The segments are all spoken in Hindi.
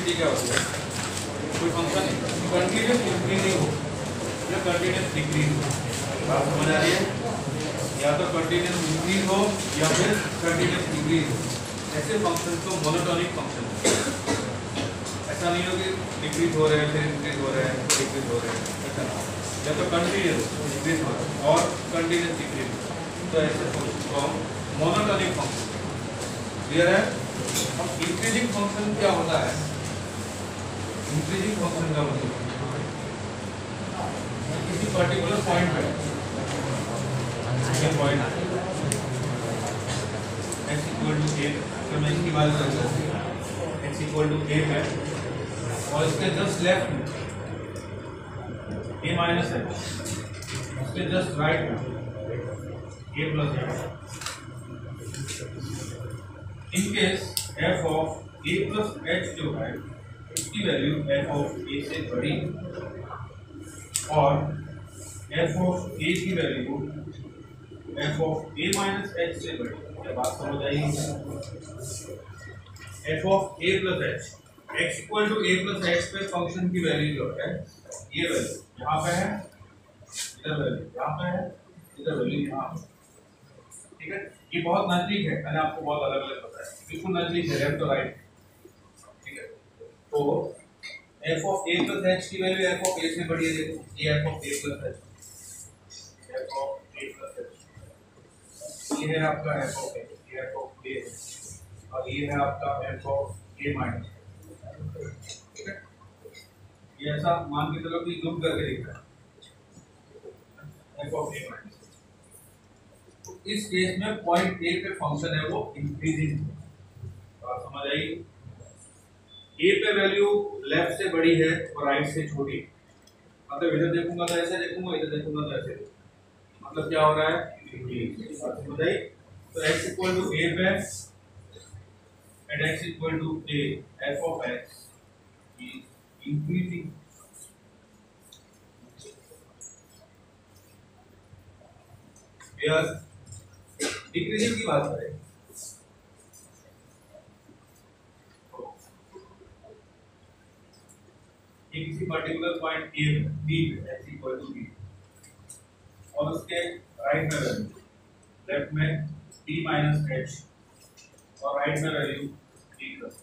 कंटिन्यूटी क्या होती है? कोई फंक्शन कंटिन्यूस इंक्रीजिंग हो या कंटिन्यूस डिक्रीज हो, बात समझ आ रही है? या तो कंटिन्यूस इंक्रीज हो या फिर कंटिन्यूस डिक्रीज हो, ऐसे फंक्शन को मोनोटोनिक फंक्शन है। ऐसा नहीं हो कि डिक्रीज हो रहे हैं फिर इंक्रीज हो रहे हैं फिर डिक्रीज हो रहे हैं, ऐसा ना हो। या तो कंटिन्यूस इंक्रीज हो रहा है और कंटिन्यूस डिक्रीज, तो ऐसे फंक्शन को हम मोनोटोनिक फंक्शन। क्लियर है? अब इंक्रीजिंग फंक्शन क्या होता है? इंक्रीजिंग फंक्शन का मतलब किसी पर्टिकुलर पॉइंट पे point x equal to a, तो मैं इसकी बात करता हूँ x इक्वल टू a है और इसके जस्ट लेफ्ट में a माइनस है, उसके जस्ट राइट में a प्लस है। In case f of a plus h जो है इसकी वैल्यू f ऑफ a से बड़ी और f ऑफ a की value f of a minus h से बड़ी। क्या बात समझ आई? f of a plus h, x equal to a plus h पे फंक्शन की वैल्यू जो है ये वैल्यू यहाँ पे है, इधर वैल्यू यहाँ पे है, इधर वैल्यू यहाँ पे। ठीक है, ये बहुत नजदीक है, मैंने आपको बहुत अलग अलग बताया, बिल्कुल नजदीक है, लेफ्ट और राइट। ठीक है, तो f of a plus h की वैल्यू f ऑफ a से बड़ी है। देखो ये f of a plus h, f of a plus h, ये है आपका f ऑफ a, ये f ऑफ a है और ये है आपका f ऑफ a माइनस। ठीक है, ये ऐसा मान के चलो कि जूम करके दिख रहा है f ऑफ a माइनस। तो इस केस में पॉइंट a पे फंक्शन है वो इंक्रीजिंग, बात समझ आई? a पे वैल्यू लेफ्ट से बड़ी है और राइट से छोटी, मतलब इधर देखूंगा तो ऐसे देखूंगा, इधर देखूंगा तो ऐसे देखूंगा, मतलब क्या हो रहा है? बात समझ आई? तो x इक्वल टू a पे and x equal to a, f of x is increasing. यार डिक्रीजिंग की बात करें ये किसी पर्टिकुलर पॉइंट a b पे x इक्वल टू b और उसके राइट में वैल्यू, लेफ्ट में b माइनस h और राइट में value b plus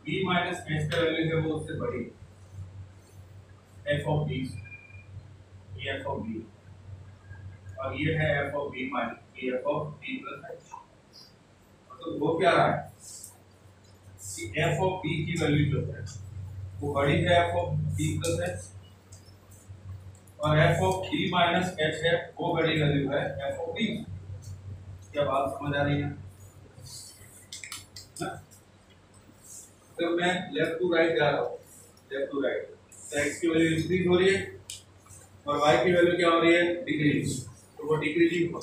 b minus h का वैल्यू है वो उससे बड़ी f ऑफ b, ये f ऑफ b और ये है f ऑफ b माइनस ये f of b plus h। तो वो क्या रहा है कि f ऑफ b की वैल्यू जो है वो बड़ी है f of b plus h और f of b minus h है वो बड़ी वैल्यू है f ऑफ b। क्या बात समझ आ रही है? तो मैं लेफ्ट टू राइट जा रहा हूँ, लेफ्ट टू राइट, तो x की वैल्यू इंक्रीज हो रही है और y की वैल्यू क्या हो रही है? डिक्रीज, तो वो डिक्रीजिंग हो।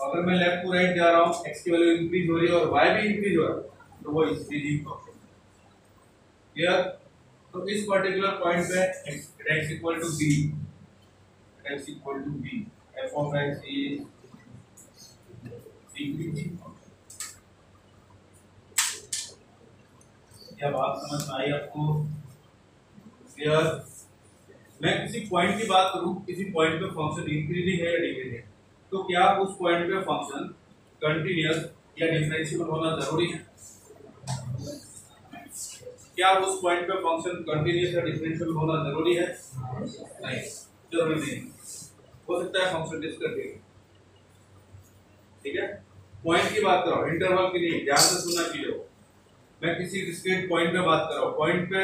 अगर मैं लेफ्ट टू राइट जा रहा हूँ x की वैल्यू इंक्रीज हो रही है और y भी इंक्रीज हो रहा है तो वो इंक्रीजिंग फंक्शन। क्लियर? तो इस पर्टिकुलर पॉइंट पे x equal to b, x equal to b, f of x is increasing function. क्या बात समझ में आई आपको? क्लियर? मैं किसी पॉइंट की बात करूं, किसी पॉइंट पे फंक्शन इंक्रीजिंग है या डिक्रीजिंग है, तो क्या उस पॉइंट पे फंक्शन कंटीन्यूअस या डिफरेंशिएबल होना जरूरी है? क्या उस पॉइंट पे फंक्शन कंटीन्यूअस या डिफरेंशिएबल होना जरूरी है? नहीं, जरूरी नहीं। हो सकता है फंक्शन डिस्कंटिन्यूअस। ठीक है, पॉइंट की बात कर रहा हूं, इंटरवल की नहीं, ध्यान से सुनना चाहिए। मैं किसी डिस्क्रीट पॉइंट पे बात कर रहा हूं, पॉइंट पे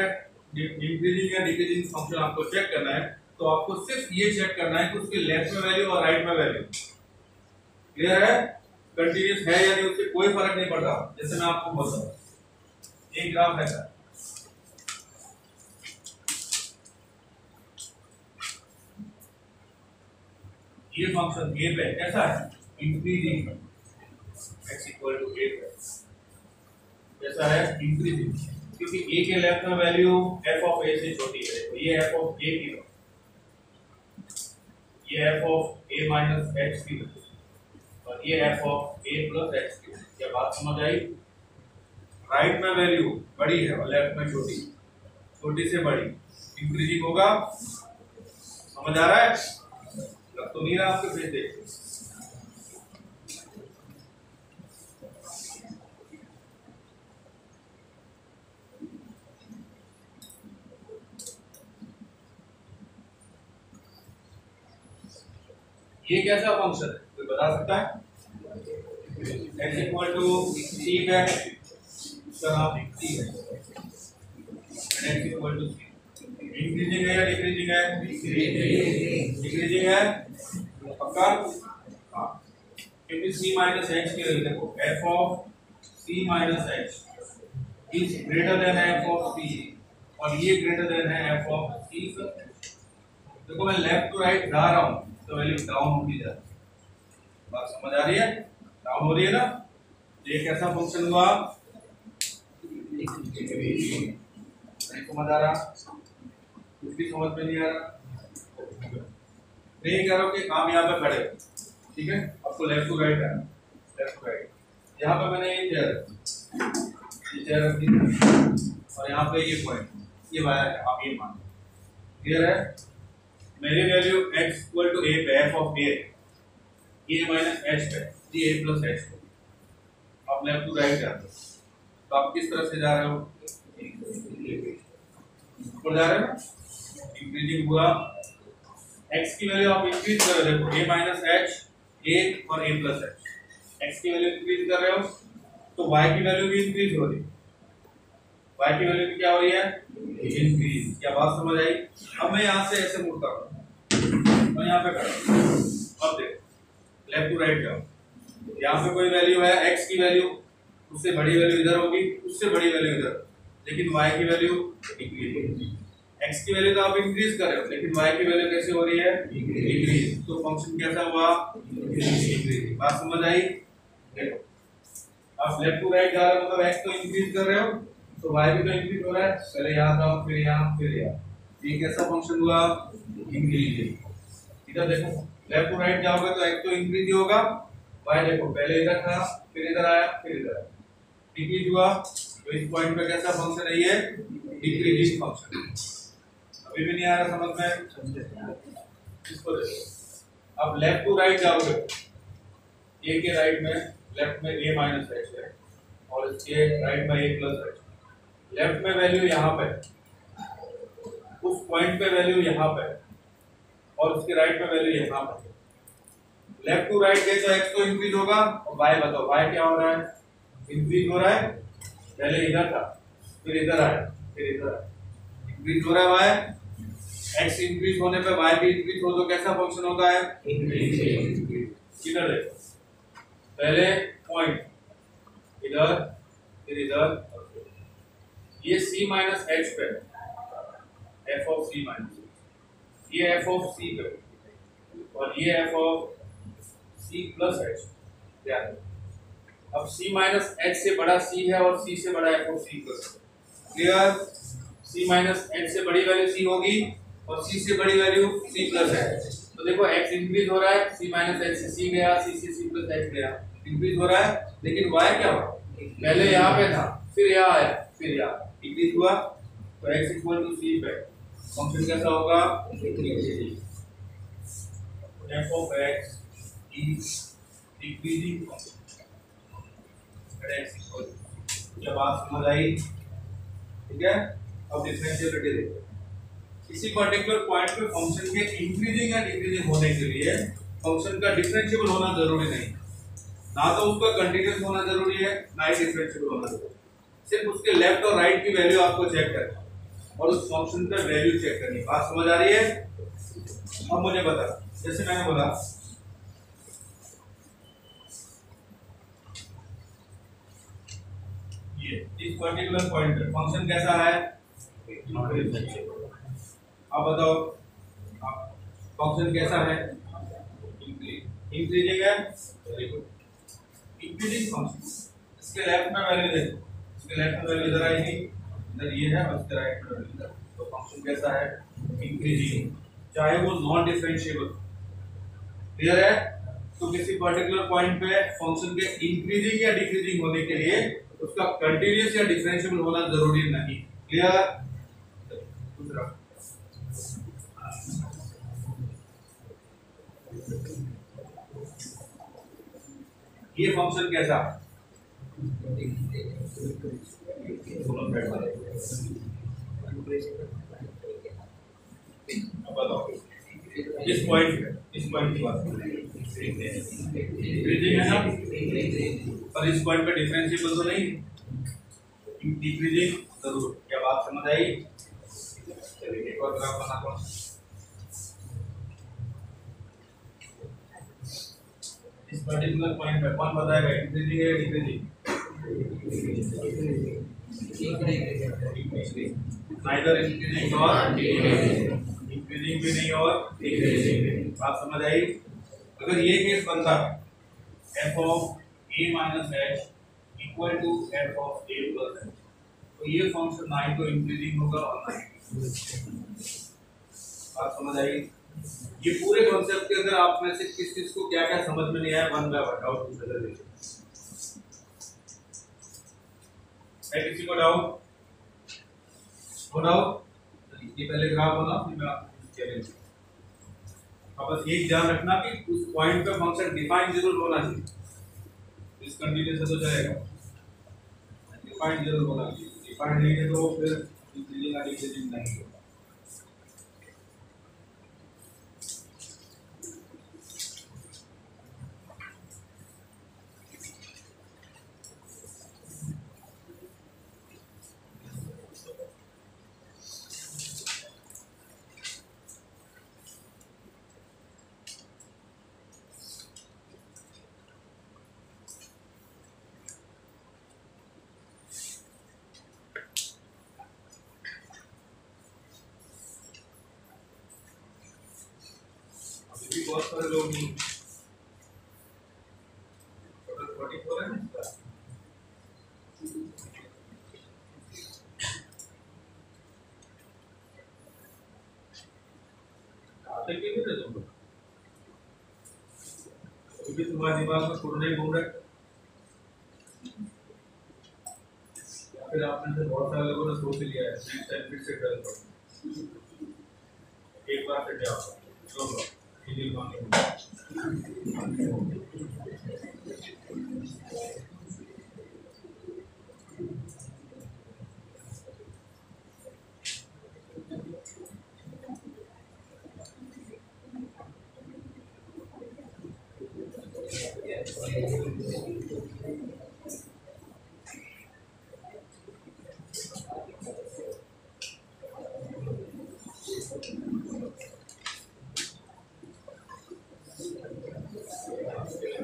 इंक्रीजिंग या डिक्रीजिंग फंक्शन आपको चेक करना है तो आपको सिर्फ ये चेक करना है कि उसके लेफ्ट में वैल्यू और राइट में वैल्यू क्लियर है, कंटीन्यूअस है या नहीं, उससे कोई फर्क नहीं पड़ता। जैसे मैं आपको बोलता हूँ एक ग्राफ है सर, ये फंक्शन a पे कैसा है? Increasing, x equal to a पे कैसा है? इंक्रीजिंग, क्योंकि a के लेफ्ट में वैल्यू f ऑफ a से छोटी है, तो ये f ऑफ a की, ये f of a minus h की और ये f of a plus h की। क्या बात समझ आई? राइट में वैल्यू बड़ी है और लेफ्ट में छोटी, छोटी से बड़ी, इंक्रीजिंग होगा। समझ आ रहा है? लग तो नहीं रहा आपके पेज देख। ये कैसा फंक्शन है कोई बता सकता है? x इक्वल टू सी है, इसका नाम सी है, x equal to C. Increasing है या डिक्रीजिंग है? डिक्रीजिंग है पक्का? हाँ, क्योंकि c माइनस एक्स की वैल्यू देखो f of c minus x is greater than f of c और ये ग्रेटर देन है f ऑफ c। देखो मैं लेफ्ट टू राइट जा रहा हूँ तो वैल्यू डाउन होती जा रही है। बात समझ आ रही है? डाउन हो रही है ना? ये कैसा फंक्शन हुआ? नहीं समझ आ रहा? कुछ भी समझ में नहीं आ रहा? नहीं करो कि हम यहाँ पे खड़े, ठीक है? आपको लेफ्ट टू राइट है, लेफ्ट टू राइट। यहाँ पे मैंने ये चेयर रख दी और यहाँ पे ये पॉइंट, ये वायर है, आप ये मान क्लियर है? मेरी value x equal to a पे f of a minus h पे जी a प्लस h पे। आप लेफ्ट टू राइट जाते हो तो आप किस तरफ से जा रहे हो? ऊपर जा रहे हो, इंक्रीजिंग हुआ। x की वैल्यू आप इंक्रीज कर रहे हो, a माइनस h a और a प्लस h। x की वैल्यू इंक्रीज कर रहे हो तो y की वैल्यू भी इंक्रीज हो रही है। y की वैल्यू क्या हो रही है? इंक्रीज। क्या बात समझ आई? अब मैं यहाँ से ऐसे मुड़ता हूँ और यहाँ पे खड़ा हूँ। अब देखो लेफ्ट टू राइट जाओ, यहाँ पे कोई वैल्यू है x की वैल्यू, उससे बड़ी वैल्यू इधर होगी, उससे बड़ी वैल्यू इधर, लेकिन y की वैल्यू डिक्रीज होगी। x की वैल्यू तो आप इंक्रीज कर रहे हो लेकिन y की वैल्यू कैसे हो रही है? डिक्रीज। तो फंक्शन कैसा हुआ? इंक्रीज। बात समझ आई? देखो आप लेफ्ट टू राइट जा रहे हो मतलब x तो इंक्रीज कर रहे हो तो y भी तो इंक्रीज हो रहा है। पहले यहाँ जाओ फिर यहाँ फिर यहाँ, ये कैसा फंक्शन हुआ? इंक्रीजिंग। इधर देखो लेफ्ट टू राइट जाओगे तो x तो इंक्रीज ही होगा, y देखो पहले इधर था फिर इधर आया फिर इधर आया, डिक्रीज हुआ। तो इस पॉइंट पे कैसा फंक्शन है ये? Decreasing function. अभी भी नहीं आ रहा समझ में? इसको देखो अब लेफ्ट टू राइट जाओगे, a के राइट में लेफ्ट में a माइनस h है और इसके राइट में a प्लस h। लेफ्ट में वैल्यू यहाँ पे, उस पॉइंट पे वैल्यू यहाँ पे और उसके राइट में वैल्यू यहाँ पे। लेफ्ट टू राइट गए तो x तो इंक्रीज होगा और y बताओ y क्या हो रहा है? इंक्रीज हो रहा है। पहले इधर था फिर इधर आया फिर इधर आया, इंक्रीज हो रहा है y। x इंक्रीज होने पे y भी इंक्रीज हो तो कैसा फंक्शन होता है? इंक्रीज। इधर देखो पहले पॉइंट इधर फिर इधर, ये c माइनस h पे f ऑफ c माइनस, ये f ऑफ c पे और ये f of c plus h। याद अब c माइनस h से बड़ा c है और c से बड़ा f of c plus. Clear? c minus h से बड़ी वैल्यू c होगी और c से बड़ी वैल्यू c प्लस है। तो देखो x इंक्रीज हो रहा है, c माइनस h से c गया, c से c प्लस h गया, इंक्रीज हो रहा है। लेकिन y क्या हुआ? पहले यहाँ पे था फिर यहाँ आया फिर यहाँ, इंक्रीज हुआ। तो x इक्वल टू c पे फंक्शन कैसा होगा? f of x is decreasing function. जब बात समझ आई, ठीक है? अब डिफरेंशिएबिलिटी देखो। किसी पर्टिकुलर पॉइंट पे फंक्शन के इंक्रीजिंग या डिक्रीजिंग होने के लिए फंक्शन का डिफरेंशिएबल होना जरूरी नहीं, ना तो उसका कंटीन्यूअस होना जरूरी है ना ही डिफरेंशिएबल होना जरूरी है। सिर्फ उसके लेफ्ट और राइट की वैल्यू आपको चेक करनी है और उस फंक्शन पे वैल्यू चेक करनी है। बात समझ आ रही है? अब मुझे बता, जैसे मैंने बोला ये इस पर्टिकुलर पॉइंट पे फंक्शन कैसा है? आप बताओ फंक्शन कैसा है? इंक्रीजिंग है। Very good, increasing function. इसके लेफ्ट में वैल्यू देखो, इसके लेफ्ट में वैल्यू इधर आएगी, इधर ये है और इसके राइट में वैल्यू इधर। तो फंक्शन कैसा है? इंक्रीजिंग, चाहे वो नॉन डिफरेंशिएबल। क्लियर है? तो किसी पर्टिकुलर पॉइंट पे फंक्शन के इंक्रीजिंग या डिक्रीजिंग होने के लिए उसका कंटिन्यूस या डिफरेंशिएबल होना जरूरी नहीं। क्लियर? दूसरा ये फंक्शन कैसा? बताओ इस पॉइंट की बात डिक्रीजिंग है ना, पर इस पॉइंट पे डिफरेंशिएबल तो नहीं, डिक्रीजिंग जरूर। क्या बात समझ आई? चलिए एक और ग्राफ बनाता हूँ। इस पर्टिकुलर पॉइंट पे कौन बताएगा इंक्रीजिंग है डिक्रीजिंग? नाइदर इंक्रीजिंग और डिक्रीजिंग, इंक्रीजिंग भी नहीं और डिक्रीजिंग। बात समझ आई? अगर ये केस बनता f of a minus h equal to f of a plus h, तो ये फंक्शन ना ही तो इंक्रीजिंग होगा और ना ही। बात समझ आई? ये पूरे कॉन्सेप्ट के अंदर आप में से किस चीज को क्या क्या समझ में नहीं आया, वन बाय वन डाउट पूछ लीजिए। है किसी को डाउट? ये पहले ग्राफ बना फिर मैं आपको चैलेंज। अब बस ये ध्यान रखना कि उस पॉइंट पे फंक्शन डिफाइन जरूर होना चाहिए। इस कंडीशन से तो जाएगा, डिफाइन जरूर होना चाहिए। डिफाइन नहीं है तो फिर इंक्रीजिंग या डिक्रीजिंग नहीं होगा। बहुत सारे लोग नहीं 44 है ना इसका। आते क्यों नहीं थे तुम लोग? क्योंकि तुम्हारे दिमाग में थोड़ा नहीं घूम रहा है, या फिर आपने से बहुत सारे लोगों ने सोच लिया है नेक्स्ट टाइम फिर से ट्राई करो, एक बार से क्या होगा। चलो ये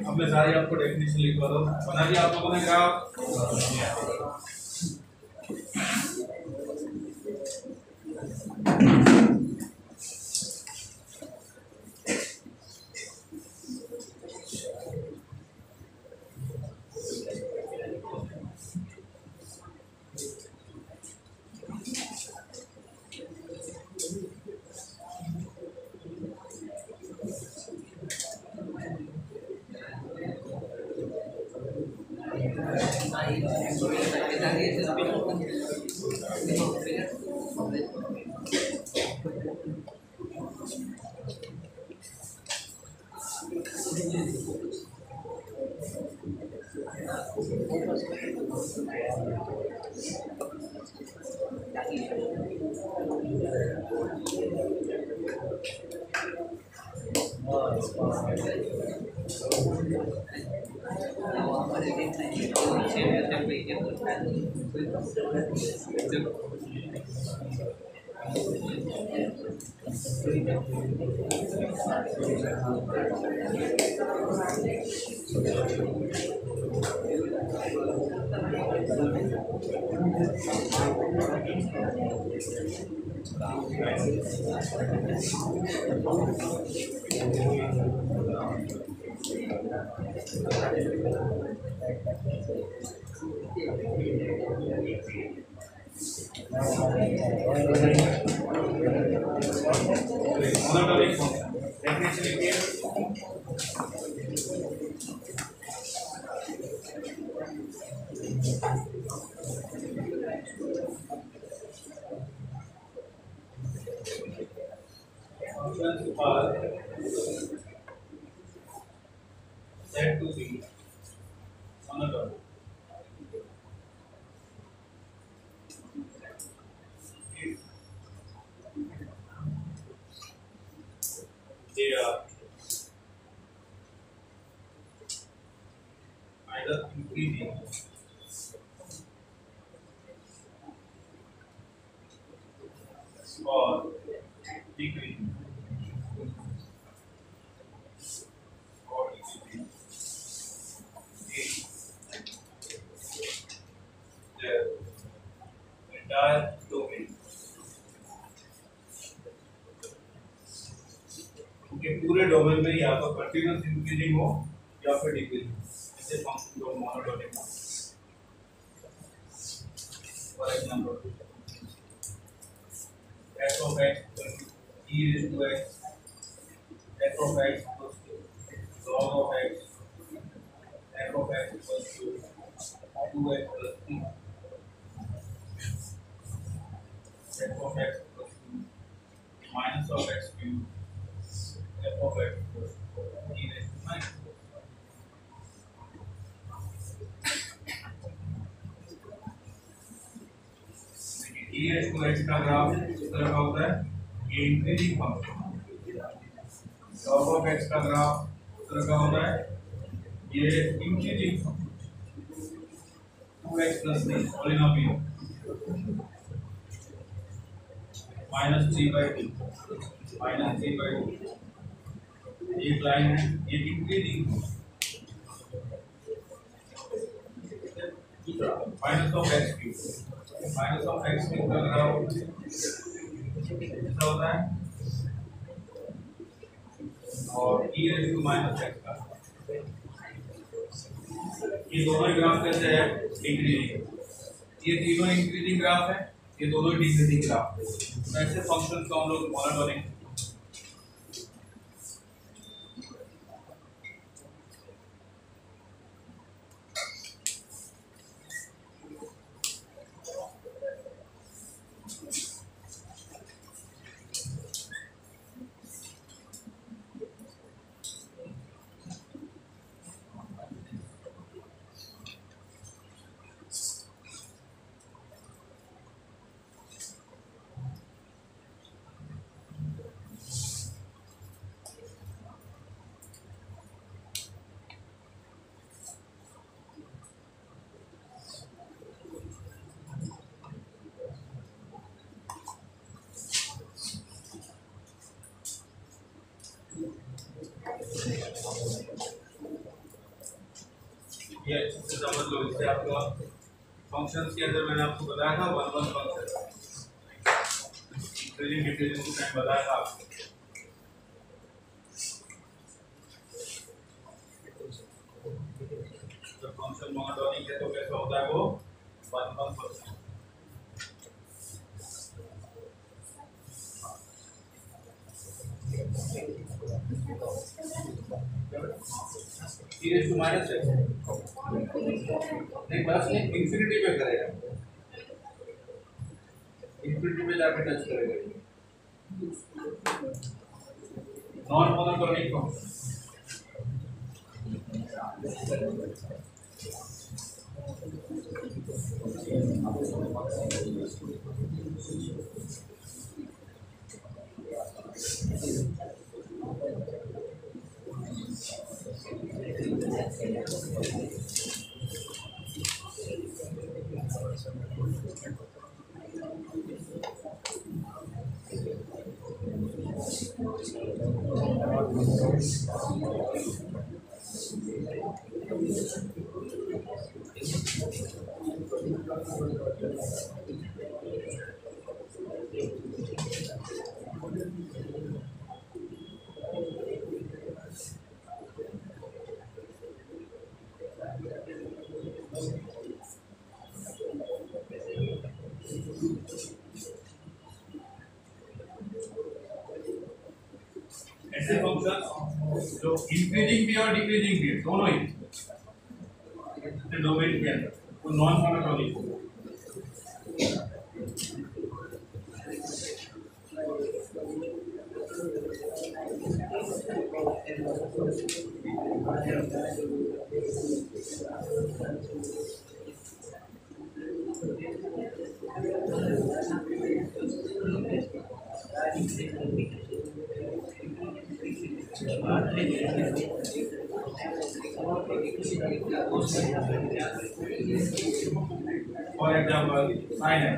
अब मैं सारी आपको डेफिनेशन लिखवा दो, बना दिया आप लोगों ने graph? said to be monotonic. If they are either increasing or decreasing in their entire domain, उनके पूरे डोमेन में या तो कंटिन्यूअस इंक्रीजिंग हो या फिर डिक्रीजिंग, ऐसे फंक्शन को monotonic. For example f of x e raised to x, f of x equals to log of x, f of x equals to 2x plus 3, f of x equals to minus of x cubed, f of x equals to e raised to minus। e raised to x का ग्राफ इस तरह का होता है, ये increasing function. log of x का ग्राफ इस तरह का होता है, ये increasing function. 2x plus 3 polynomial minus 3/2 एक लाइन है, ये इंक्रीजिंग। दूसरा माइनस ऑफ एक्स क्यूब का ग्राफ ऐसा होता है, और e raise to minus x का, ये दोनों ग्राफ कैसे है, डिक्रीजिंग। ये तीनों इंक्रीजिंग ग्राफ है, ये दोनों डिक्रीजिंग ग्राफ है। तो ऐसे फंक्शन को हम लोग मोनोटोनिक ये अच्छे से समझ लो। इससे आपका फंक्शंस के अंदर मैंने आपको बताया था 1 फंक्शन इंक्रीजिंग डिक्रीजिंग को मैं बताया था आपको। जब फंक्शन मोनोटोनिक है तो कैसा होता है वो 1 function. e raised to minus x नहीं, बस ये इंफिनिटी पे करेगा, इंफिनिटी पे जाके टच करेगा। नॉन मोनोटोनिक फंक्शन ऐसे फंक्शन जो इंक्रीजिंग भी और डिक्रीजिंग भी दोनों ही डोमेन के अंदर वो नॉन मोनोटोनिक होगा। For example, sin x.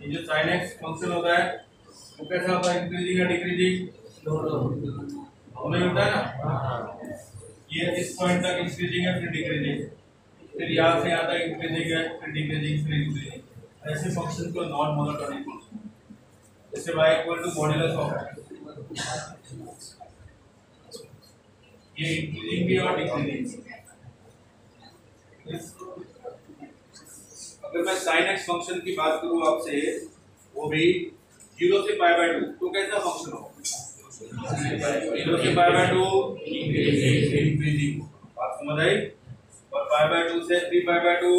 ये जो sin x फंक्शन होता है वो कैसा होता है, इंक्रीजिंग या डिक्रीजिंग? दोनों होता है ना। ये इस पॉइंट तक इंक्रीजिंग है फिर डिक्रीजिंग, फिर यहाँ से यहाँ तक इंक्रीजिंग है फिर डिक्रीजिंग फिर इंक्रीजिंग। ऐसे फंक्शन को नॉन मोनोटोनिक फंक्शन, जैसे y equal to modulus of ये इंक्रीजिंग भी और डिक्रीजिंग। अगर मैं sin x फंक्शन की बात करूं आपसे, वो भी 0 से π/2, तो कैसा फंक्शन हो? 0 से π/2 इंक्रीजिंग, बात समझ आई? और π/2 से 3π/2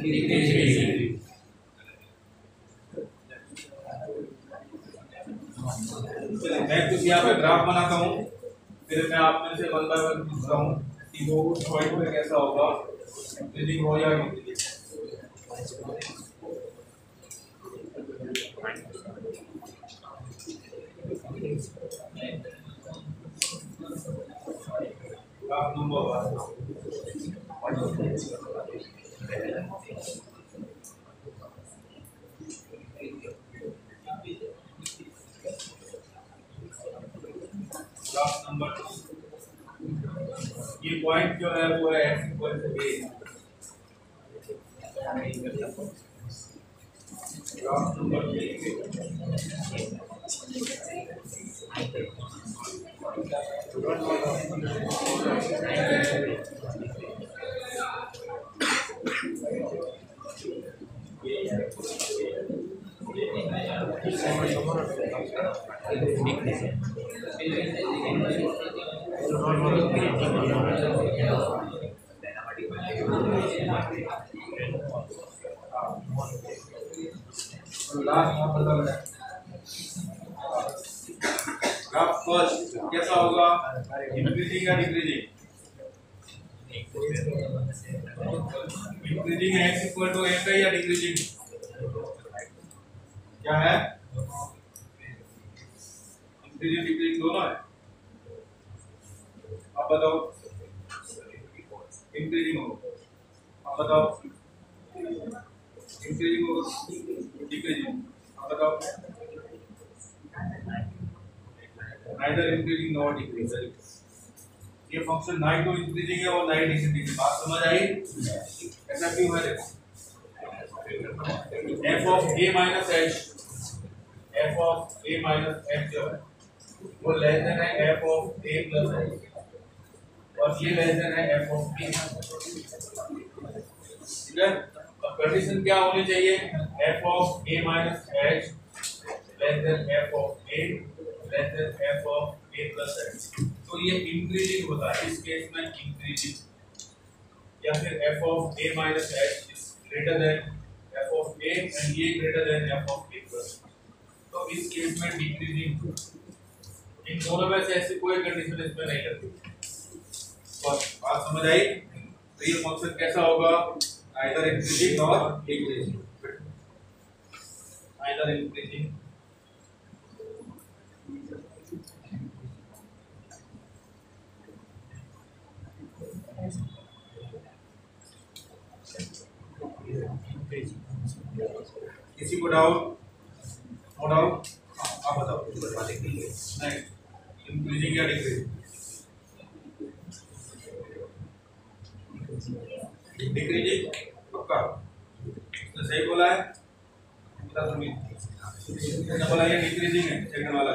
डिक्रीजिंग। मैं कुछ यहाँ पे ग्राफ बनाता हूँ, फिर मैं आप में से 1 बाय 1 पूछता हूँ कि वो उस पॉइंट पे कैसा होगा, इंक्रीजिंग हो या डिक्रीजिंग। ग्राफ नंबर 2, ये पॉइंट जो है वो है x equal to a। Graph number 3 graph first कैसा होगा, इंक्रीजिंग या डिक्रीजिंग? इंक्रीजिंग है x इक्वल टू a का या डिक्रीजिंग? क्या है, इंक्रीजिंग डिक्रीजिंग दोनों है। आप बताओ, इंक्रीजिंग हो, आप बताओ इंक्रीजिंग हो डिक्रीजिंग, आप बताओ। Neither increasing not decreasing. ये फंक्शन ना ही तो इंक्रीजिंग है और ना ही डिक्रीजिंग। बात समझ आई? ऐसा क्यों है? f of a minus h, f of a minus h जो है वो लेस देन है f of a plus h, और ये लेस देन है f ऑफ b। ठीक है, अब कंडीशन क्या होनी चाहिए? f of a minus h less than f of a less than f of a plus h। तो ये इंक्रीजिंग होता है इस केस में, इंक्रीजिंग, या फिर f of a minus h is greater than f of a and ये greater than f of a plus. तो इस केस में डिक्रीजिंग। इन दोनों में से ऐसी कोई कंडीशन इसमें नहीं लगती। तो बात समझ आई? तो ये फंक्शन कैसा होगा, आइदर इंक्रीजिंग और डिक्रीजिंग, आइदर इंक्रीजिंग किसी को डाउट? नो डाउट, आप बताओ। नहीं, इंक्रीजिंग या डिक्रीजिंग? डिक्रीजिंग पक्का, तो सही बोला है। बोला ये डिक्रीजिंग है, सेकंड वाला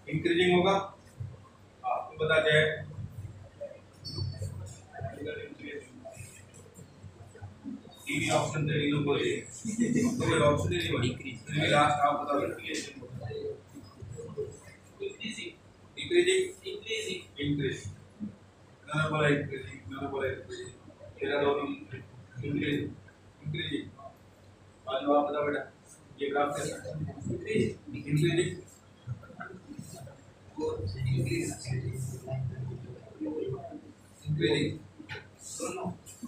इंक्रीजिंग होगा। आपको पता जाए तीन ऑप्शन दे लो, कोई ऑप्शन ही नहीं बड़ी। लास्ट आप बताओ, डिक्रीजिंग इंक्रीजिंग इंक्रीजिंग मैंने बोला इंक्रीजिंग तेरा दोनों इंक्रीजिंग और जवाब बता बेटा ये ग्राफ कैसा है इंक्रीजिंग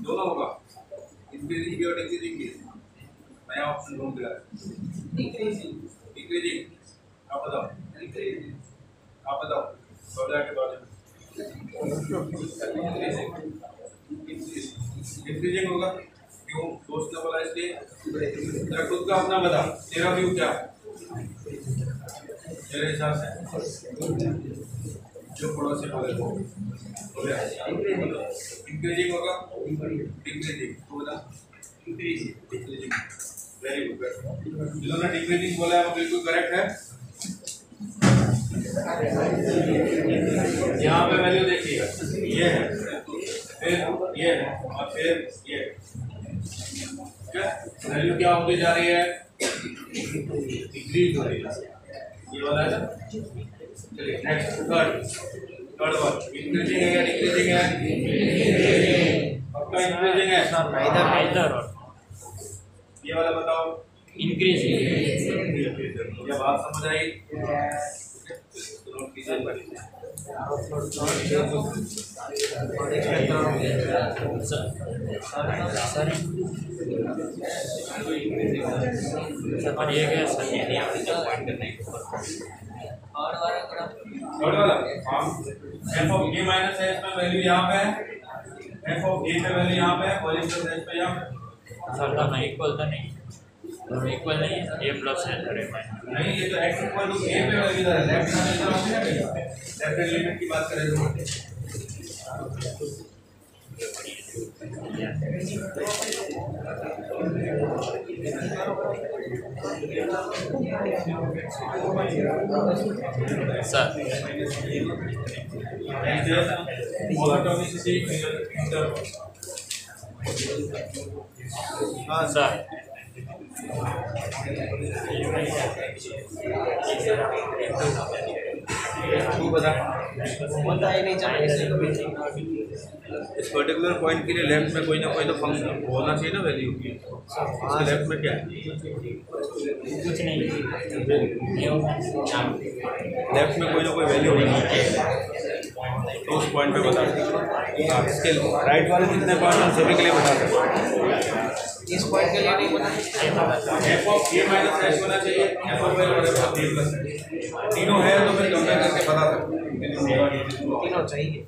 दोनों होगा इंक्रीजिंग की और डिक्रीजिंग की नया ऑप्शन ढूंढ रहा है डिक्रीजिंग आप बताओ बदला के बारे में डिक्रीजिंग होगा क्यों दोस्त ने बोला इसलिए तेरा खुद का अपना बता तेरा व्यू क्या तेरे हिसाब से जो पड़ोसी बोले वो इंक्रीजिंग होगा डिक्रीजिंग तो बता डिक्रीजिंग वेरी गुड जिन्होंने डिक्रीजिंग बोला है वो बिल्कुल करेक्ट है। यहाँ पे वैल्यू देखिएगा ये है फिर ये है और फिर ये वैल्यू क्या होती जा रही है डिक्रीज हो रही है ये वाला है ना। चलिए नेक्स्ट थर्ड वन इंक्रीजिंग है या डिक्रीजिंग है आपका इंक्रीजिंग है इधर ये वाला बताओ इंक्रीजिंग ये बात समझ आई पर ये क्या सर थर्ड वाला F of A minus H में वैल्यू यहाँ पे है एफ ऑफ ए पे वैल्यू यहाँ पे है और एच प्लस एच पे यहाँ पे सर दोनों इक्वल तो नहीं इक्वल नहीं ए प्लस है सर ए माइनस नहीं ये तो x इक्वल टू a पे वैल्यू है लेफ्ट हैंड लेफ्ट एलिमेंट की बात करें तो सर हाँ सर तू बता पता ही नहीं चला इस पर्टिकुलर पॉइंट के लिए लेफ्ट में कोई ना कोई तो फंक्शन होना चाहिए ना वैल्यू इसके लेफ्ट में क्या है कुछ नहीं लेफ्ट में कोई ना कोई वैल्यू होनी चाहिए तो उस पॉइंट पे बता इसके राइट वाले जितने पॉइंट हैं सभी के लिए बता सकते इस पॉइंट के लिए नहीं बना F of A minus H होना चाहिए एफ ऑफ एल और एफ ऑफ ए प्लस तीनों है तो फिर कंपेयर करके बता सकते तीनों चाहिए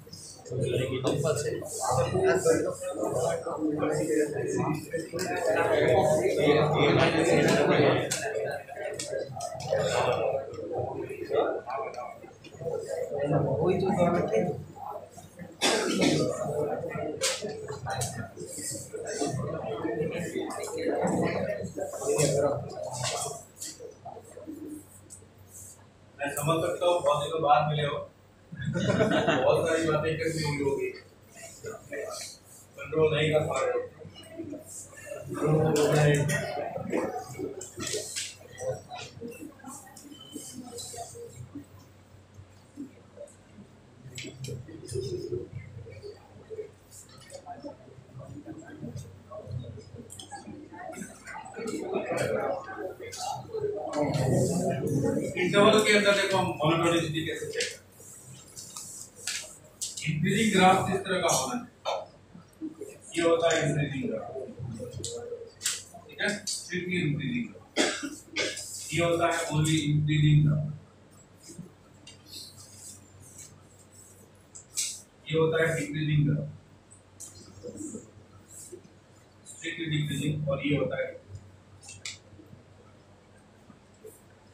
वही तो गवर्नमेंट है मैं समझ सकता हूँ बहुत दिनों बाद मिले हो बहुत सारी बातें इकट्ठी हुई होगी कंट्रोल नहीं कर पा रहे हो इंटरवल के अंदर देखो हम मोनोटोनिसिटी कैसे चेक करते हैं इंक्रीजिंग ग्राफ इस तरह का होना चाहिए ये होता है इंक्रीजिंग ग्राफ ठीक है स्ट्रिक्टली इंक्रीजिंग ये होता है ओनली इंक्रीजिंग ग्राफ ये होता है डिक्रीजिंग ग्राफ स्ट्रिक्टली डिक्रीजिंग और ये होता है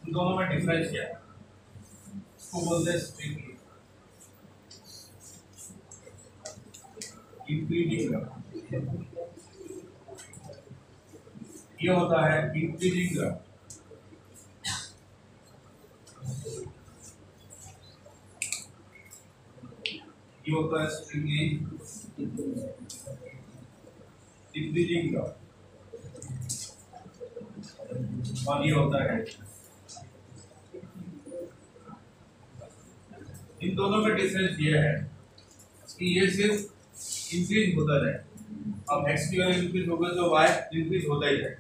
इन दोनों में डिफरेंस क्या है इसको बोलते हैं स्ट्रिक्टली इंक्रीजिंग ग्राफ ये होता है इंक्रीजिंग ग्राफ ये होता है स्ट्रिक्टली डिक्रीजिंग ग्राफ और ये होता है इन दोनों में डिफरेंस ये है कि ये सिर्फ इंक्रीज होता जाए। अब x की वैल्यू इंक्रीज होगा तो y इंक्रीज होता ही जाए।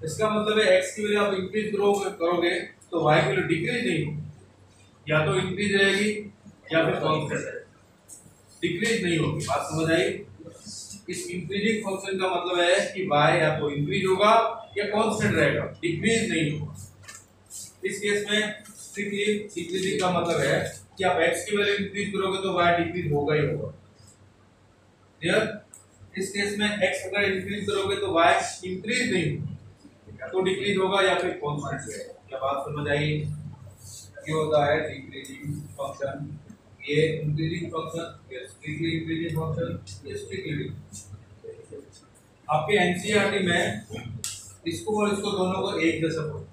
इसका मतलब है x की वैल्यू आप इंक्रीज करोगे तो y की वैल्यू डिक्रीज नहीं होगी, या तो इंक्रीज रहेगी या फिर कांस्टेंट रहेगी, डिक्रीज नहीं होगी। बात समझ आई? इस इंक्रीजिंग फंक्शन का मतलब है कि y या तो इंक्रीज होगा या कांस्टेंट रहेगा, डिक्रीज नहीं होगा। इस केस में स्ट्रिक्टली इंक्रीजिंग का मतलब है कि आप x की वैल्यू इंक्रीज करोगे तो y डिक्रीज होगा ही होगा। क्लियर? इस केस में x अगर इंक्रीज करोगे तो y इंक्रीज नहीं होगा, या तो डिक्रीज होगा या फिर कांस्टेंट रहेगा। क्या बात समझ आई? ये होता है डिक्रीजिंग फंक्शन, ये इंक्रीजिंग फंक्शन, ये स्ट्रिक्टली इंक्रीजिंग फंक्शन, ये स्ट्रिक्टली। आपके एनसीईआरटी में इसको और इसको दोनों को एक जैसा पढ़ो।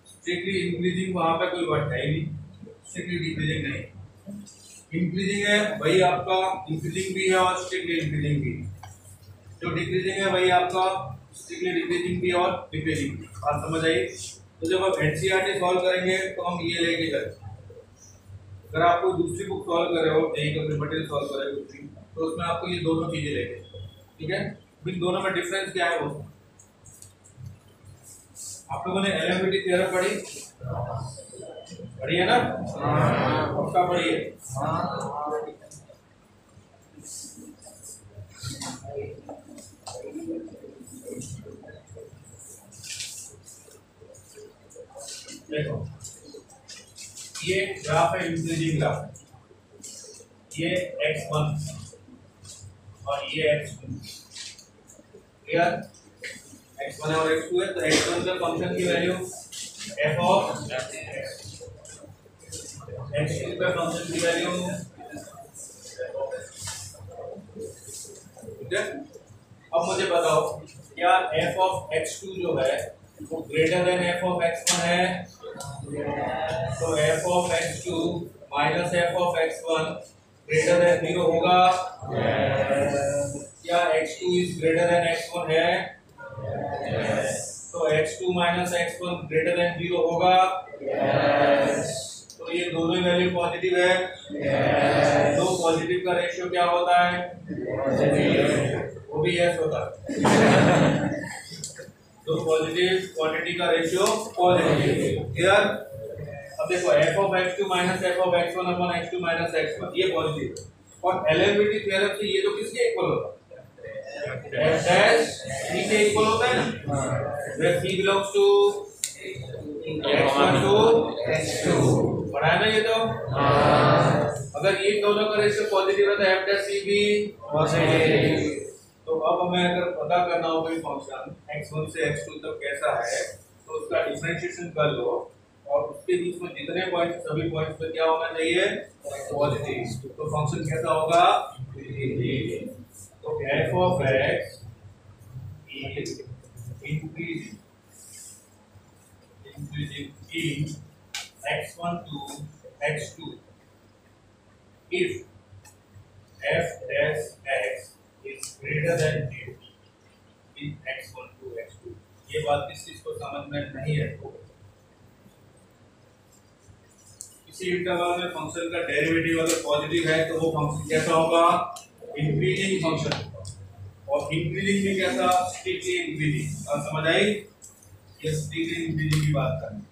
स्ट्रिक्टली इंक्रीजिंग वहां पे कोई वर्ड है ही नहीं, स्ट्रिक्टली डिक्रीजिंग नहीं। इंक्रीजिंग है वही आपका इंक्रीजिंग भी है और स्ट्रिक्टली इंक्रीजिंग भी है। जो डिक्रीजिंग है वही आपका स्ट्रिक्टली डिक्रीजिंग भी और डिक्रीजिंग भी। बात समझ आई? तो जब आप एनसीईआरटी सॉल्व करेंगे तो हम ये लेके चलेंगे। अगर आप कोई दूसरी बुक सॉल्व कर रहे हो, जेईई का मटेरियल सॉल्व कर रहे हो कुछ भी, तो उसमें आपको ये दोनों चीजें लेके, ठीक है? इन दोनों में डिफरेंस क्या है वो आप लोगों ने एलएमटीटी थ्योरम पढ़ी है ना? उसका पढ़ी है। देखो ये ग्राफ है, इंक्रीजिंग ग्राफ, ये x1 और ये x2। क्लियर? x1 और x2 है, तो x1 का फंक्शन की वैल्यू f ऑफ x2 का फंक्शन की वैल्यू, ठीक है? अब मुझे बताओ क्या f ऑफ x2 जो है वो greater than f of x1 है? तो f of x2 minus f of x1 greater than 0 होगा? क्या x2 is greater then x1 है? तो x2 minus x1 greater than 0 होगा? तो ये दोनों ही वैल्यू पॉजिटिव है। दो पॉजिटिव का रेशियो क्या होता है? वो भी यस होता है। तो पॉजिटिव क्वांटिटी का रेशियो पॉजिटिव। क्लियर? अब देखो f of x2 minus f of x1 upon x2 minus x1 ये पॉजिटिव है, और एलएमटीटी थ्योरम से ये तो किसके इक्वल होता है? f डैश c के इक्वल होता है ना, where c belongs to x1 to x2। पढ़ा है ना ये तो? अगर ये दोनों का रेशियो पॉजिटिव है तो f डैश c भी पॉजिटिव। तो अब हमें अगर पता करना हो कोई फंक्शन x1 से x2 तक कैसा है तो उसका डिफरेंशिएशन कर लो, और उसके बीच में जितने पॉइंट सभी पॉइंट्स पे क्या होना चाहिए? पॉजिटिव। तो फंक्शन कैसा होगा? तो f of x is increasing in x1 to x2 if f dash x is greater than 0 in x1 to x2। ये बात किस चीज को समझ में नहीं है? किसी इंटरवल में फंक्शन का डेरिवेटिव अगर पॉजिटिव है तो वो फंक्शन कैसा होगा? Increasing function. और इंक्रीजिंग में कैसा? Strictly increasing. और समझ आई? ये स्ट्रिक्टली इंक्रीजिंग की बात करनी।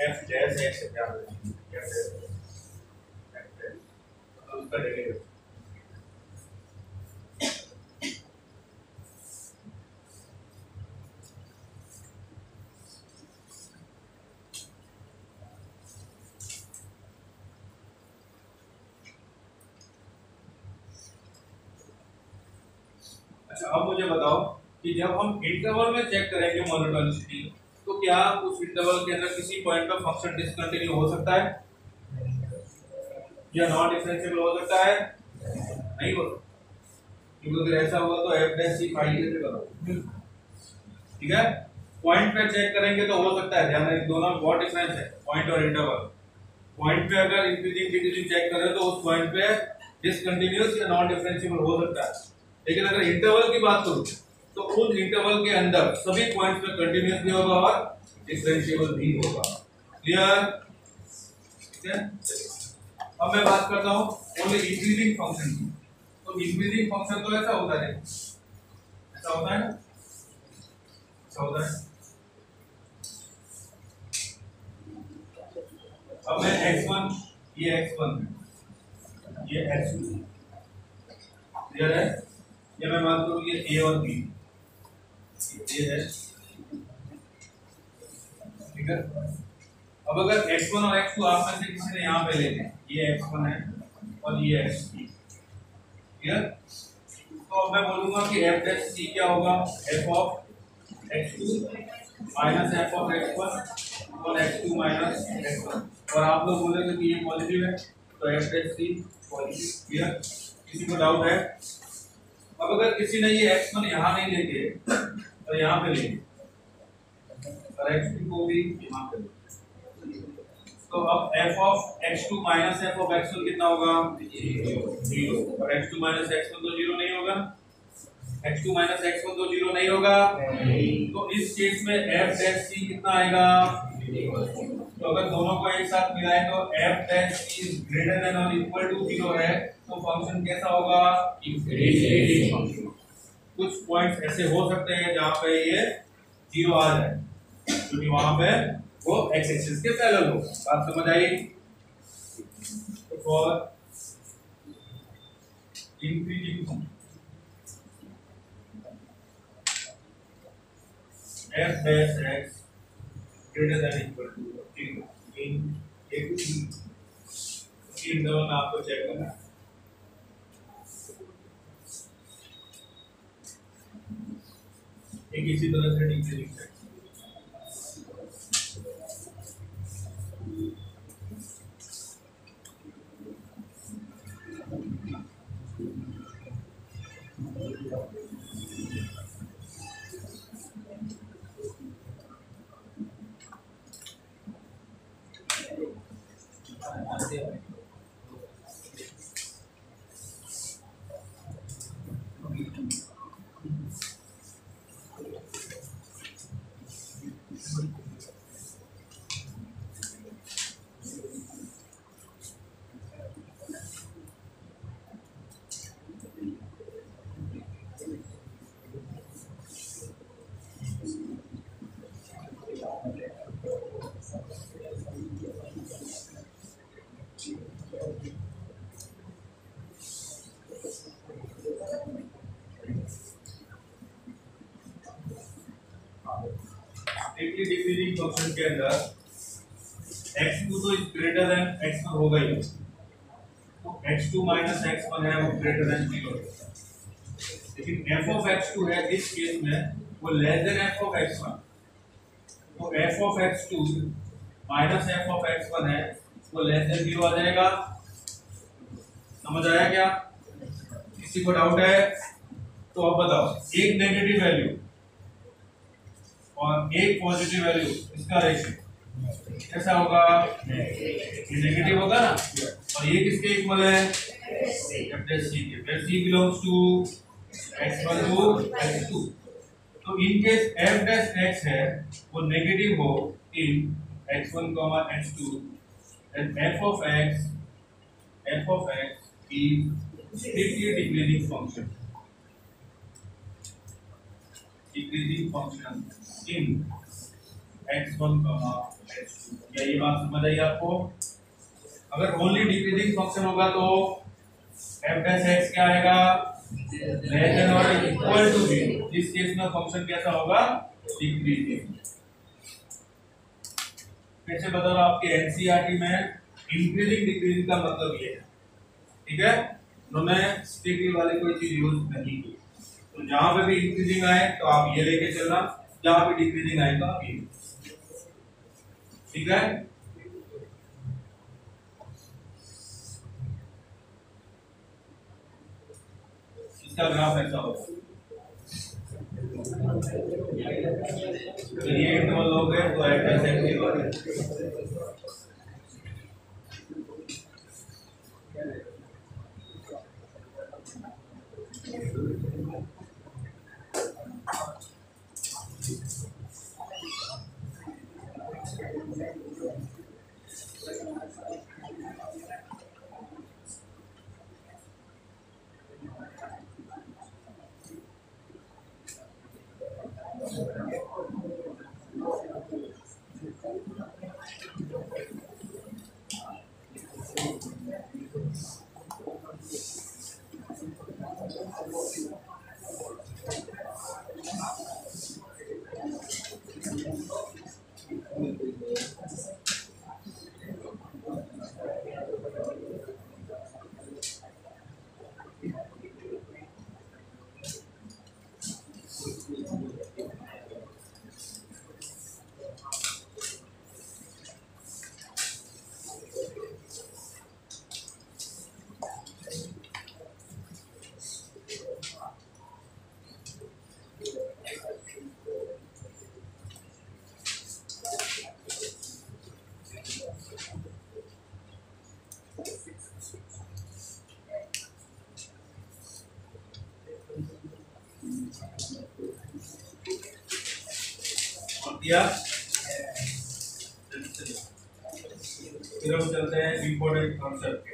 f डैश x क्या होगा? उसका डेरिवेटिव अच्छा। अब मुझे बताओ कि जब हम इंटरवल में चेक करेंगे मोनोटोनिसिटी, तो क्या उस इंटरवल के अंदर किसी पॉइंट पर फंक्शन डिसकंटिन्यू हो सकता है या नॉन डिफरेंशिएबल हो सकता है? नहीं हो सकता, क्योंकि अगर ऐसा हुआ तो f डैश c फाइल कैसे करोगे? ठीक है? पॉइंट पे चेक करेंगे तो हो सकता है, ध्यान रखिए दोनों में बहुत डिफरेंस है, पॉइंट और इंटरवल। पॉइंट पे अगर इंक्रीजिंग डिक्रीजिंग चेक करें तो उस पॉइंट पे डिसकंटिन्यूअस या नॉन डिफरेंशिएबल हो सकता है, लेकिन अगर इंटरवल की बात करूं तो उस इंटरवल के अंदर सभी पॉइंट्स पे कंटिन्यूअस भी होगा और डिफरेंशिएबल भी होगा। क्लियर? ठीक है। अब मैं बात करता हूं ओनली इंक्रीजिंग फंक्शन की। तो इंक्रीजिंग फंक्शन तो ऐसा होता है, ऐसा होता है ना, ऐसा होता है। अब मैं x1, ये x1 है, ये x2, क्लियर है? ये मैं मान करूं ये a और b, ये है, ठीक है। अब अगर x1 और x2 आप में से किसी ने यहाँ पे ले लिया, ये x1 है और ये x2, क्लियर? तो अब मैं बोलूंगा कि f डैश c क्या होगा, f of x2 minus f of x1 और x2 माइनस x1, और आप लोग बोलेंगे कि ये पॉजिटिव है तो f dash c positive. Clear? किसी को डाउट है? अब अगर किसी ने ये x1 यहाँ नहीं लेके तो यहाँ पे ले और x2 को भी यहाँ पे ले, तो अब f of x2 minus f of x1 कितना होगा, 0, और x2 माइनस x1 तो 0 नहीं होगा, x2 माइनस x1 तो 0 नहीं होगा, तो इस केस में f डैश c कितना आएगा, तो अगर दोनों को एक साथ मिलाएं तो f dash c is greater then और इक्वल टू 0 है, तो फंक्शन कैसा होगा, इंक्रीजिंग फंक्शन। कुछ पॉइंट्स ऐसे हो सकते हैं जहां पे ये 0 आ जाए, क्योंकि वहां पे वो x एक्सिस के पैरेलल हो। बात समझ आई? For increasing function f dash x greater than equal to 0 in a to b, इन दोनों में आपको चेक करना है। एक इसी तरह से डिक्रीजिंग है, डिक्रीजिंग फंक्शन के अंदर x2 तो ग्रेटर देन x1 होगा ही, तो x2 माइनस x1 है वो ग्रेटर देन 0 है, लेकिन f ऑफ x2 है इस केस में वो less than f of x1, तो f of x2 minus f of x1 है वो लेस देन 0 आ जाएगा। समझ आया क्या? किसी को डाउट है तो अब बताओ, एक नेगेटिव वैल्यू और एक पॉजिटिव वैल्यू, इसका रेशियो कैसा होगा, ये नेगेटिव होगा ना, और ये किसके इक्वल है, f डैश c के, where c belongs to x1 to x2, तो in case f dash x है वो नेगेटिव हो इन x1, x2, and f of x is strictly decreasing function in x1, x2। क्या ये बात समझ आई आपको? अगर ओनली डिक्रीजिंग फंक्शन होगा तो f डैश x क्या आएगा, लेस देन और इक्वल टू 0। इस केस में फंक्शन कैसा होगा, डिक्रीजिंग। कैसे बता रहा आपके एनसीईआरटी में इंक्रीजिंग डिक्रीजिंग का मतलब ये है, ठीक है? उन्होंने स्ट्रिक्टली वाली कोई चीज यूज नहीं की, तो जहां पे भी इंक्रीजिंग आए तो आप ये लेके चलना, जहां पे डिक्रीजिंग आए तो आप ये, ठीक है? इसका ग्राफ ऐसा होगा, तो ये इंटरवल हो गए तो एफ डैश एक्स दिया। फिर हम चलते हैं इम्पोर्टेंट कॉन्सेप्ट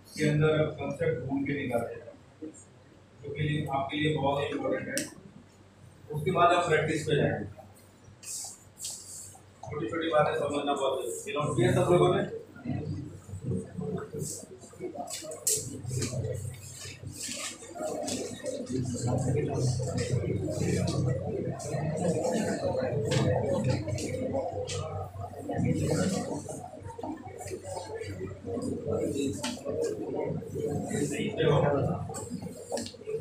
के अंदर कॉन्सेप्ट ढूंढ के निकालते हैं जो कि आपके लिए बहुत इम्पोर्टेंट है। उसके बाद आप प्रैक्टिस पे जाएंगे। छोटी छोटी बातें समझना बहुत जरूरी है। नोट किया सब लोगों ने?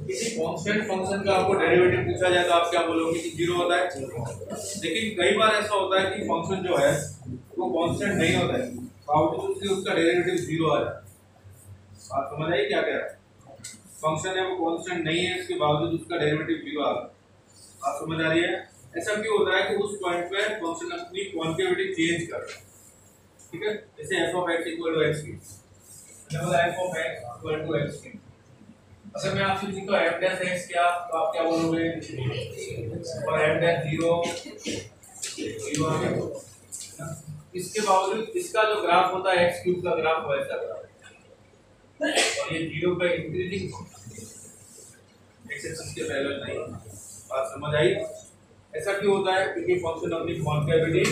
किसी कांस्टेंट फंक्शन का आपको डेरिवेटिव पूछा जाए तो आप क्या बोलोगे कि जीरो होता है। लेकिन कई बार ऐसा होता है कि फंक्शन जो है वो कांस्टेंट नहीं होता है, बावजूद उसके उसका डेरिवेटिव जीरो आ जाता है। बात समझ आई क्या कह रहा है? फंक्शन है वो कांस्टेंट नहीं है, इसके बावजूद उसका डेरिवेटिव जीरो आ रहा है। बात समझ आ रही है? ऐसा क्यों होता है कि उस पॉइंट पे फंक्शन अपनी कॉन्केविटी चेंज कर रहा है। ठीक है, जैसे f(x) = x की f(x) = x। अगर मैं आपसे पूछूं f(x) क्या, तो आप क्या बोलोगे? और f(0) आ गया। इसके बावजूद इसका जो ग्राफ होता है x³ का ग्राफ वैसा ग्राफ, और ये 0 पे इंक्रीजिंग एक्सेप्शन के पैरेलल नहीं। बात समझ आई? ऐसा क्यों होता है? क्योंकि फंक्शन अपनी कॉन्केविटी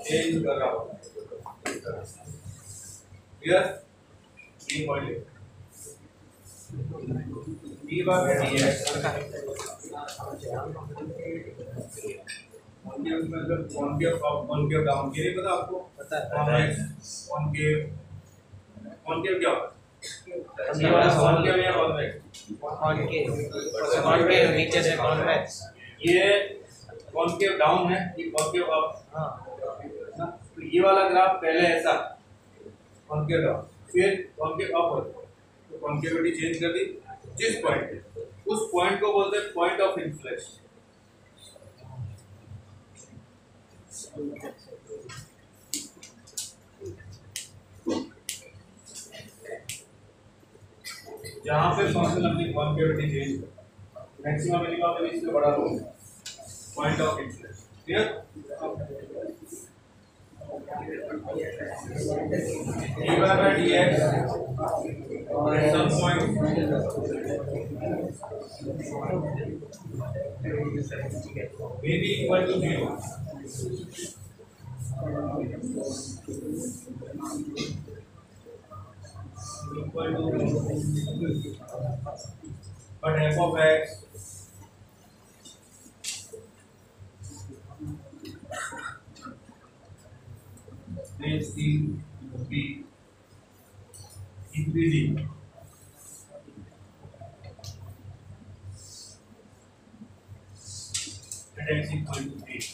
चेंज कर रहा होता है। क्लियर? ये पॉइंट है। कॉन्केव डाउन के लिए पता आपको? पता है। कॉन्केव क्या होता है? नीचे से कॉन्वेक्स। ये कॉन्केव डाउन है, ये कॉन्केव अप। तो ये वाला ग्राफ पहले ऐसा कॉन्केव डाउन, फिर कॉन्केव अप होता है, तो कॉन्केविटी चेंज कर दी जिस पॉइंट पे, उस पॉइंट को बोलते हैं पॉइंट ऑफ इन्फ्लेक्शन। जहां पे फंक्शन अपनी कॉन्केविटी चेंज कर, मैक्सिमम मिनिमम में इससे बड़ा हो point of inflection. Clear? dx some point may be equal to 0. But f(x) may still be increasing. At x = 3.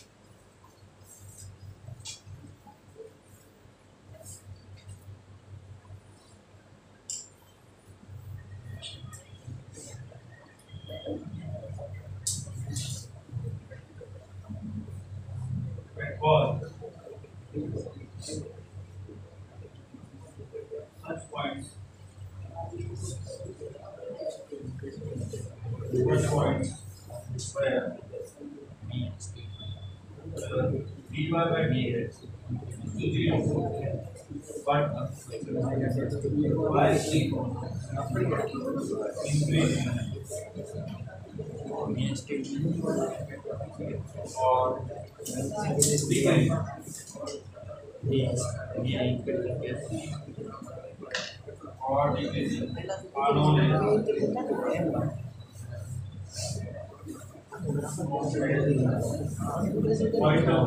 Such points, where dy/dx is 0, but y is increasing or decreasing और decreasing unknown point of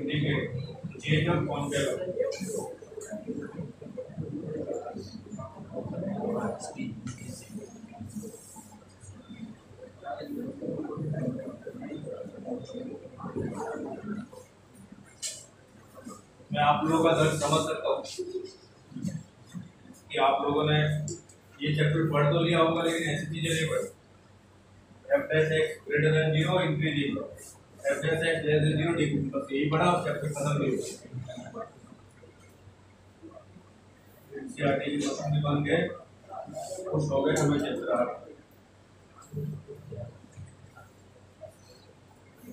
indicate change of concept मैं आप लोगों का दर्द समझ सकता हूँ कि आप लोगों ने ये चैप्टर पढ़ तो लिया होगा, लेकिन ऐसी चीजें नहीं पढ़ी। f dash x greater than 0 increasing, f dash x less than 0 decreasing, बस यही पढ़ा और चैप्टर खत्म नहीं हुआ। एनसीईआरटी की क्वेश्चन भी बन गए, खुश हो गए, हमें चैप्टर आ गया।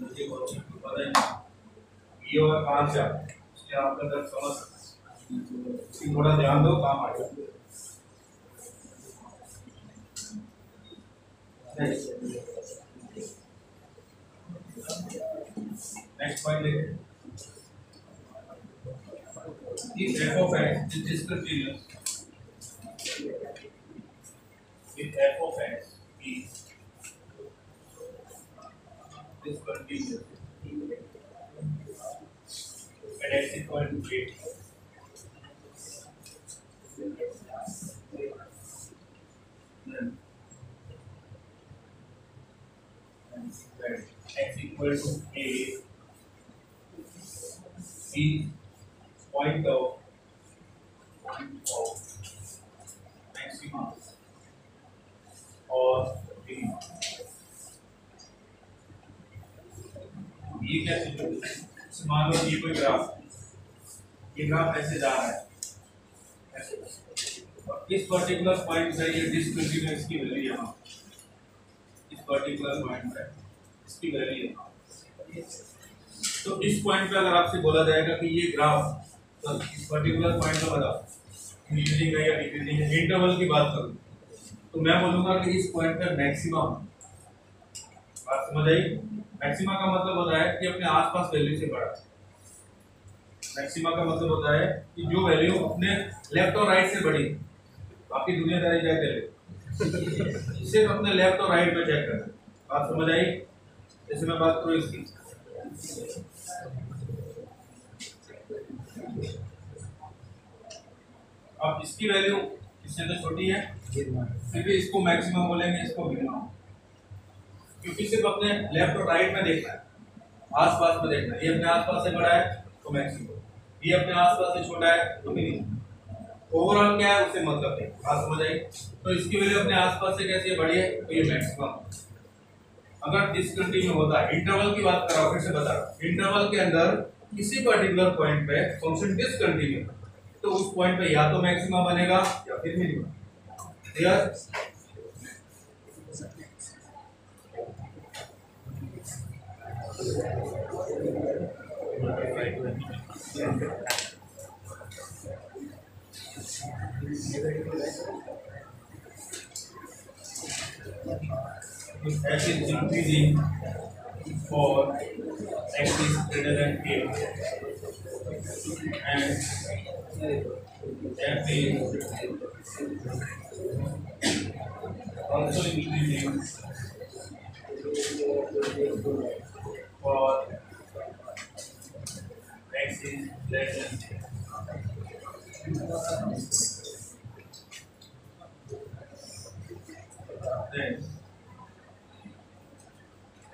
मुझे क्वेश्चन पता ही नहीं ये होगा कहाँ से आता है, इसलिए आपका दर्द समझ सकते हैं, थोड़ा ध्यान दो, काम आएगा। नेक्स्ट पॉइंट देखिए, if f of x is discontinuous, if f of x is discontinuous at x equal to 8, then x equal to a is point of maxima और minima। ये क्या सिचुएशन, मान लो ये कोई ग्राफ, ये ग्राफ ऐसे जा रहा है ऐसे, और इस पर्टिकुलर पॉइंट पे ये डिस्कंटिन्यूअस की वैल्यू यहाँ, इस पर्टिकुलर पॉइंट पे इसकी वैल्यू यहाँ, तो इस पॉइंट पे अगर आपसे बोला जाएगा कि ये ग्राफ तो इस पर्टिकुलर पॉइंट पे बताओ इंक्रीजिंग है या डिक्रीजिंग है, इंटरवल की बात करूँ तो मैं बोलूंगा कि इस पॉइंट पे मैक्सिमम, बात समझ आई? मैक्सिमा का मतलब होता है कि अपने आसपास वैल्यू से बड़ा। मैक्सिमा का मतलब होता है कि जो वैल्यू अपने लेफ्ट और राइट से बड़ी, बाकी दुनियादारी क्या करे, सिर्फ अपने लेफ्ट और राइट में चेक करना। बात समझ आई? जैसे मैं बात करूँ इसकी, अब इसकी वैल्यू इससे तो छोटी है, फिर भी इसको मैक्सिमम बोलेंगे, इसको मिनिमम, क्योंकि सिर्फ अपने लेफ्ट और राइट में देखना है, आसपास में देखना है। ये अपने आसपास से बड़ा है तो मैक्सिमम, ये अपने आसपास से छोटा है तो मिनिमम। ओवरऑल क्या है उससे मतलब नहीं। बात समझ आई? तो इसकी वैल्यू अपने आसपास से कैसे बड़ी है तो ये मैक्सिमम। अगर डिसकंटिन्यू होता है, इंटरवल की बात कर रहा हूं, फिर से बता रहा हूं, इंटरवल के अंदर किसी पर्टिकुलर पॉइंट पे फंक्शन डिसकंटिन्यू तो उस पॉइंट पे या तो मैक्सिमा बनेगा या फिर minimum. Clear? X is increasing for x is greater than a, and f is also increasing for x is less than a. Then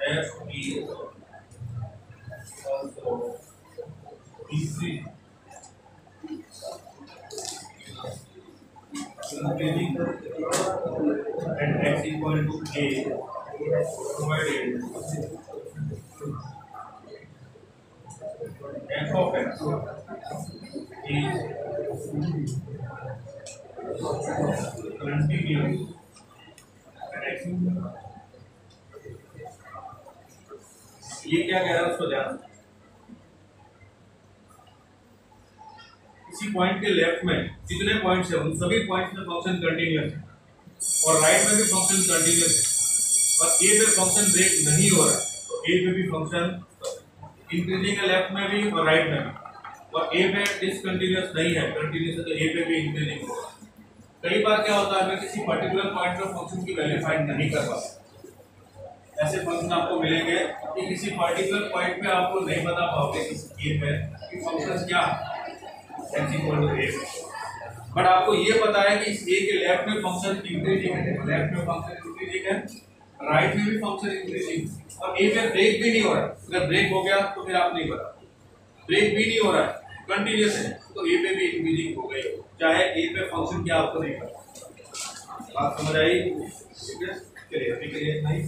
f is also increasing and x equal to a, provided f of x is continuous and x, ये क्या कह रहा है उसको ध्यान, किसी पॉइंट के लेफ्ट में जितने पॉइंट्स है उन सभी पॉइंट्स में फंक्शन कंटिन्यूअस है और राइट में भी फंक्शन कंटिन्यूअस है और ए पे फंक्शन ब्रेक नहीं हो रहा तो ए पे भी फंक्शन इंक्रीजिंग है लेफ्ट में भी और राइट में भी और ए पे डिसकंटिन्यूअस नहीं है कंटिन्यूअस है तो ए पे भी इंक्रीजिंग होगा। कई बार क्या होता है मैं किसी पर्टिकुलर पॉइंट पर फंक्शन की वैल्यू फाइंड नहीं कर पाता। ऐसे फंक्शन आपको मिलेंगे कि किसी पर्टिकुलर पॉइंट पे आपको नहीं बता पाओगे किसी ए पे कि फंक्शन क्या है x equal to a but आपको ये पता है कि इस a के लेफ्ट में फंक्शन इंक्रीजिंग है लेफ्ट में फंक्शन इंक्रीजिंग है राइट में भी फंक्शन इंक्रीजिंग और a पे ब्रेक भी नहीं हो रहा अगर ब्रेक हो गया तो फिर आप नहीं बता ब्रेक भी नहीं हो रहा है कंटिन्यूअस है तो a पे भी इंक्रीजिंग हो गई चाहे a पे फंक्शन क्या आपको नहीं पता। बात समझ आई? ठीक है चलिए अभी के लिए नहीं